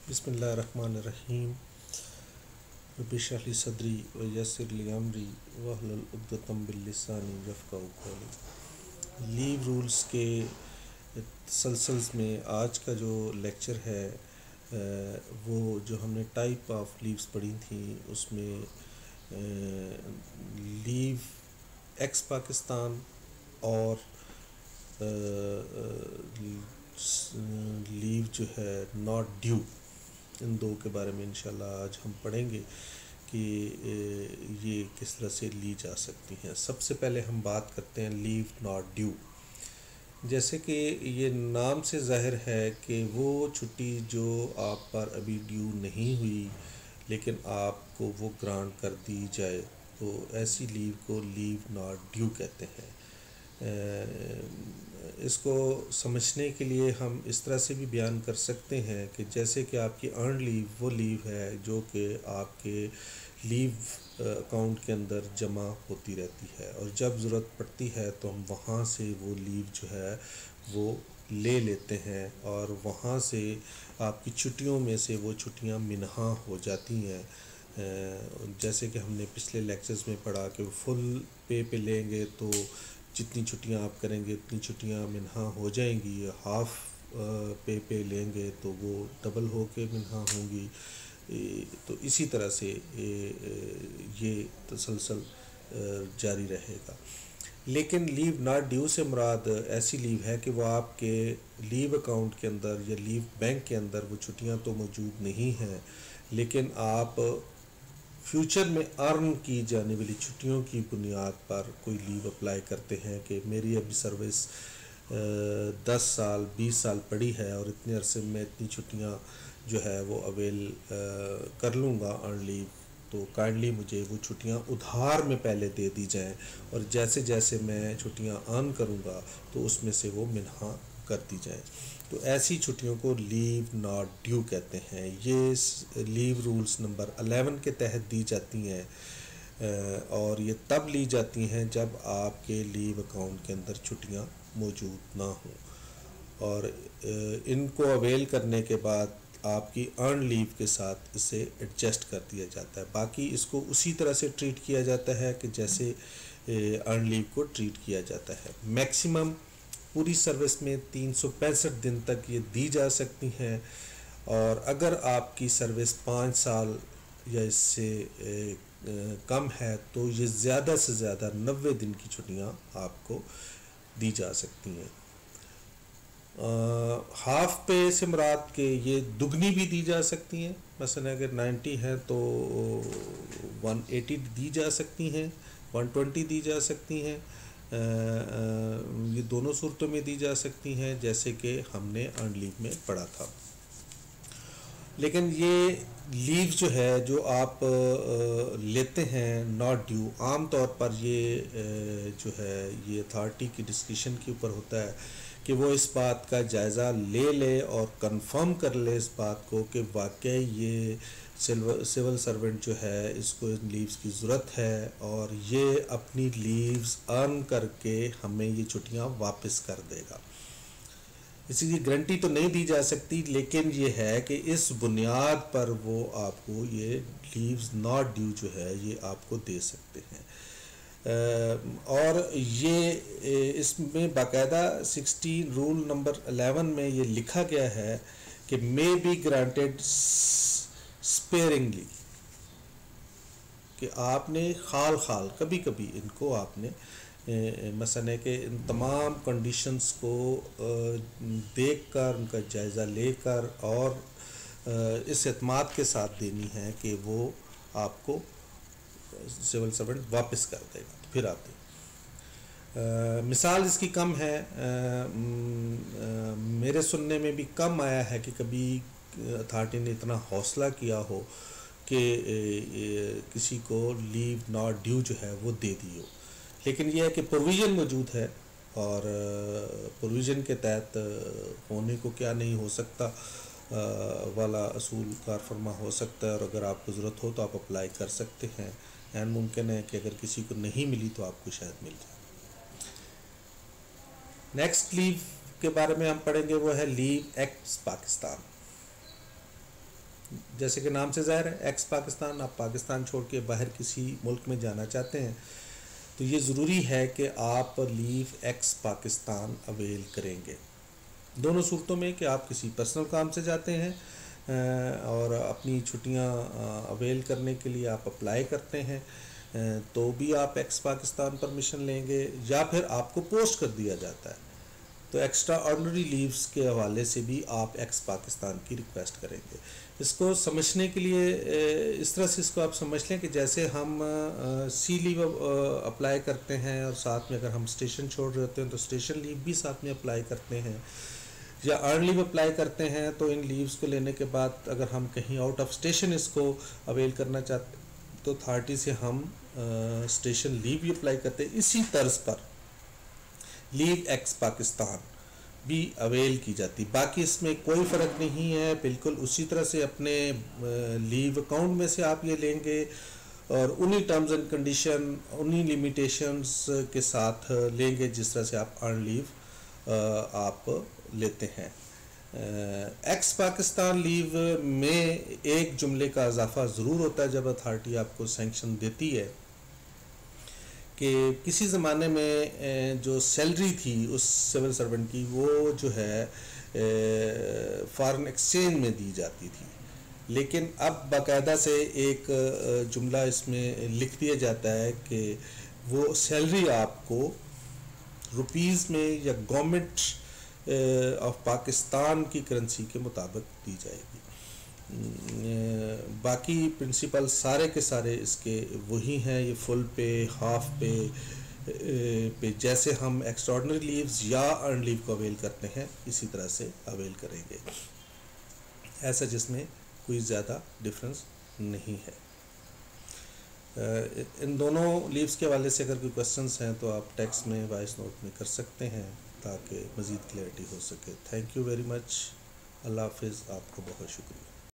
बिस्मिल्लाहिर्रहमानिर्रहीम। रब्बि इश्रह ली सदरी व यस्सिर ली अमरी वहलुल उक़दतम मिन लिसानी यफ़क़हू क़ौली। लीव रूल्स के तसलसल में आज का जो लेक्चर है वो जो हमने टाइप ऑफ लीव्स पढ़ी थी उसमें लीव एक्स पाकिस्तान और लीव जो है नॉट ड्यू, इन दो के बारे में इंशाल्लाह आज हम पढ़ेंगे कि ये किस तरह से ली जा सकती हैं। सबसे पहले हम बात करते हैं लीव नॉट ड्यू। जैसे कि ये नाम से ज़ाहिर है कि वो छुट्टी जो आप पर अभी ड्यू नहीं हुई लेकिन आपको वो ग्रांट कर दी जाए, तो ऐसी लीव को लीव नॉट ड्यू कहते हैं। इसको समझने के लिए हम इस तरह से भी बयान कर सकते हैं कि जैसे कि आपकी अर्न लीव वो लीव है जो कि आपके लीव अकाउंट के अंदर जमा होती रहती है और जब ज़रूरत पड़ती है तो हम वहाँ से वो लीव जो है वो ले लेते हैं और वहाँ से आपकी छुट्टियों में से वो छुट्टियाँ मिनहा हो जाती हैं। जैसे कि हमने पिछले लेक्चर्स में पढ़ा कि फुल पे लेंगे तो जितनी छुट्टियां आप करेंगे उतनी छुट्टियां मिनहा हो जाएंगी, हाफ़ पे लेंगे तो वो डबल हो के मिनहा होंगी। तो इसी तरह से ये तसलसल जारी रहेगा। लेकिन लीव नॉट ड्यू से मुराद ऐसी लीव है कि वो आपके लीव अकाउंट के अंदर या लीव बैंक के अंदर वो छुट्टियां तो मौजूद नहीं हैं, लेकिन आप फ्यूचर में अर्न की जाने वाली छुट्टियों की बुनियाद पर कोई लीव अप्लाई करते हैं कि मेरी अभी सर्विस 10 साल 20 साल पड़ी है और इतने अरसे में इतनी छुट्टियां जो है वो अवेल कर लूँगा अर्न लीव, तो काइंडली मुझे वो छुट्टियां उधार में पहले दे दी जाएं और जैसे जैसे मैं छुट्टियां अर्न करूँगा तो उसमें से वो मिनहा कर दी जाए। तो ऐसी छुट्टियों को लीव नॉट ड्यू कहते हैं। ये लीव रूल्स नंबर 11 के तहत दी जाती हैं और ये तब ली जाती हैं जब आपके लीव अकाउंट के अंदर छुट्टियां मौजूद ना हों और इनको अवेल करने के बाद आपकी अर्न लीव के साथ इसे एडजस्ट कर दिया जाता है। बाकी इसको उसी तरह से ट्रीट किया जाता है कि जैसे अर्न लीव को ट्रीट किया जाता है। मैक्सिमम पूरी सर्विस में 365 दिन तक ये दी जा सकती हैं और अगर आपकी सर्विस 5 साल या इससे कम है तो ये ज़्यादा से ज़्यादा 90 दिन की छुट्टियां आपको दी जा सकती हैं। हाफ पे से मुराद के ये दुगनी भी दी जा सकती हैं, मसलन अगर 90 है तो 180 दी जा सकती हैं, 120 दी जा सकती हैं। ये दोनों सूरतों में दी जा सकती हैं जैसे कि हमने अर्न लीव में पढ़ा था। लेकिन ये लीव जो है जो आप लेते हैं नॉट ड्यू, आम तौर पर ये जो है ये अथॉरिटी की डिस्क्रिप्शन के ऊपर होता है कि वो इस बात का जायज़ा ले ले और कंफर्म कर ले इस बात को कि वाकई ये सिविल सर्वेंट जो है इसको इन लीव्स की ज़रूरत है और ये अपनी लीव्स अर्न करके हमें ये छुट्टियां वापस कर देगा। इसकी गारंटी तो नहीं दी जा सकती, लेकिन ये है कि इस बुनियाद पर वो आपको ये लीव्स नॉट ड्यू जो है ये आपको दे सकते हैं। और ये इसमें बाकायदा 16 रूल नंबर 11 में ये लिखा गया है कि मे बी ग्रांटेड स्पेयरिंगली, कि आपने खाल खाल कभी कभी इनको आपने मसलन है कि इन तमाम कंडीशंस को देखकर उनका जायज़ा लेकर और इस एतमाद के साथ देनी है कि वो आपको सिविल सर्वेंट वापस कर देगा, तो फिर आप दें। मिसाल इसकी कम है, मेरे सुनने में भी कम आया है कि कभी अथॉरिटी ने इतना हौसला किया हो कि किसी को लीव नॉट ड्यू जो है वो दे दी हो। लेकिन यह है कि प्रोविज़न मौजूद है और प्रोविज़न के तहत होने को क्या नहीं हो सकता वाला असूल कार फरमा हो सकता है और अगर आपको ज़रूरत हो तो आप अप्लाई कर सकते हैं। एंड मुमकिन है कि अगर किसी को नहीं मिली तो आपको शायद मिल जाए। नेक्स्ट लीव के बारे में हम पढ़ेंगे वो है लीव एक्ट पाकिस्तान। जैसे कि नाम से ज़ाहिर है एक्स पाकिस्तान, आप पाकिस्तान छोड़ के बाहर किसी मुल्क में जाना चाहते हैं तो ये ज़रूरी है कि आप लीव एक्स पाकिस्तान अवेल करेंगे। दोनों सूरतों में कि आप किसी पर्सनल काम से जाते हैं और अपनी छुट्टियां अवेल करने के लिए आप अप्लाई करते हैं तो भी आप एक्स पाकिस्तान परमिशन लेंगे, या फिर आपको पोस्ट कर दिया जाता है तो एक्स्ट्रा ऑर्डिनरी लीव्स के हवाले से भी आप एक्स पाकिस्तान की रिक्वेस्ट करेंगे। इसको समझने के लिए इस तरह से इसको आप समझ लें कि जैसे हम सी लीव अप्लाई करते हैं और साथ में अगर हम स्टेशन छोड़ रहे होते हैं तो स्टेशन लीव भी साथ में अप्लाई करते हैं, या अर्न लीव अप्लाई करते हैं तो इन लीव्स को लेने के बाद अगर हम कहीं आउट ऑफ स्टेशन इसको अवेल करना चाहते तो अथॉरिटी से हम स्टेशन लीव भी अप्लाई करते हैं। इसी तर्ज पर लीव एक्स पाकिस्तान भी अवेल की जाती, बाकी इसमें कोई फ़र्क नहीं है, बिल्कुल उसी तरह से अपने लीव अकाउंट में से आप ये लेंगे और उन्हीं टर्म्स एंड कंडीशन उन्हीं लिमिटेशंस के साथ लेंगे जिस तरह से आप अर्न लीव आप लेते हैं। एक्स पाकिस्तान लीव में एक जुमले का इजाफा ज़रूर होता है जब अथॉरिटी आपको सैंक्शन देती है कि किसी ज़माने में जो सैलरी थी उस सिविल सर्वेंट की वो जो है फॉरेन एक्सचेंज में दी जाती थी, लेकिन अब बाकायदा से एक जुमला इसमें लिख दिया जाता है कि वो सैलरी आपको रुपीज़ में या गवर्नमेंट ऑफ पाकिस्तान की करेंसी के मुताबिक दी जाएगी। बाकी प्रिंसिपल सारे के सारे इसके वही हैं, ये फुल पे, हाफ पे जैसे हम एक्स्ट्राऑर्डिनरी लीव्स या अर्न लीव को अवेल करते हैं इसी तरह से अवेल करेंगे, ऐसा जिसमें कोई ज़्यादा डिफरेंस नहीं है। इन दोनों लीव्स के हवाले से अगर कोई क्वेश्चंस हैं तो आप टेक्स्ट में, वॉइस नोट में कर सकते हैं ताकि मज़ीद क्लैरिटी हो सके। Thank you very much. अल्लाह हाफिज़। आपको बहुत शुक्रिया।